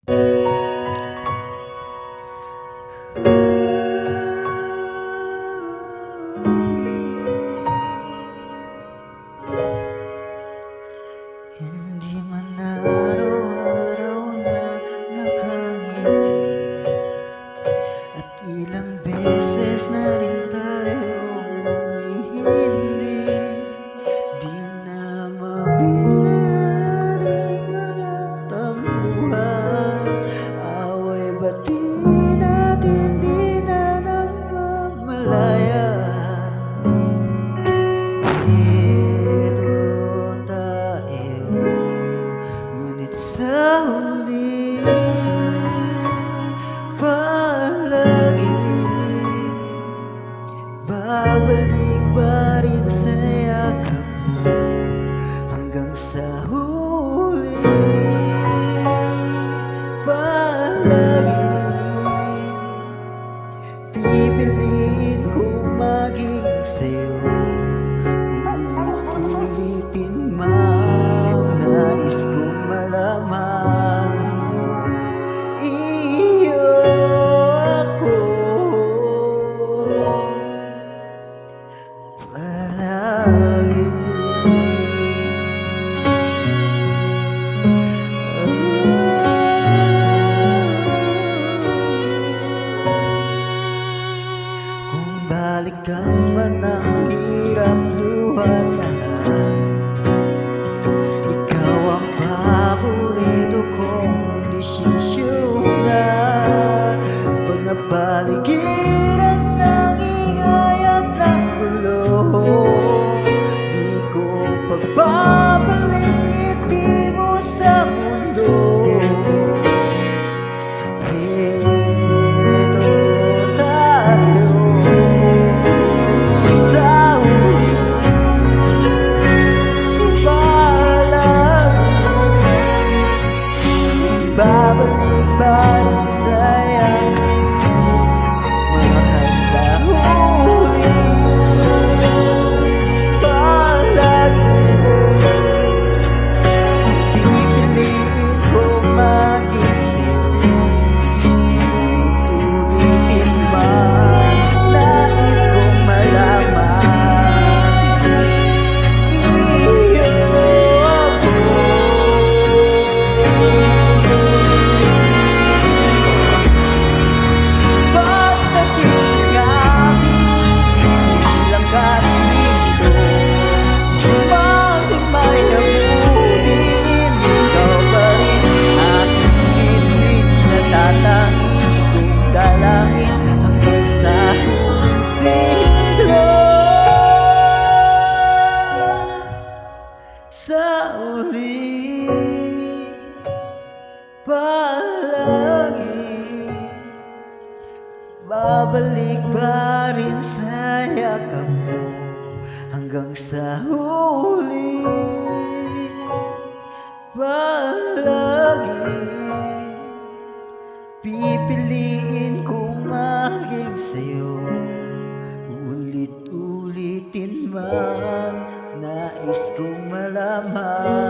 Hindi man araw-araw na nakangiti, at ilang beses na rin tayong hindi. Di na mabilang mga tampuhan, away bati natin di na namamalayan. Sa huli, palagi babalik pa rin sa yakap mo hanggang sa huli. Palagi pipiliin kong maging sa'yo, ulit-ulitin man nais kong malaman. Iyo ako palagi. Kung balikan man ang hirap luwatan, ikaw ang paborito kong desisyonan. Pag napaligiran ng ingay at ng gulo, di ko pagbabalik ngiti mo sa mundo. Heto tayo sa huli, babalik pa rin sa yakap, mahal sa huli. Palagi pipiliin kong maging sa'yo, ulit-ulitin man nais kong malaman. Iyo ako sa uli, palagi babalik pa rin sa yakap mo hanggang sa huli. Palagi pipiliin kong maging sa'yo, ulit-ulitin man nais kong malaman.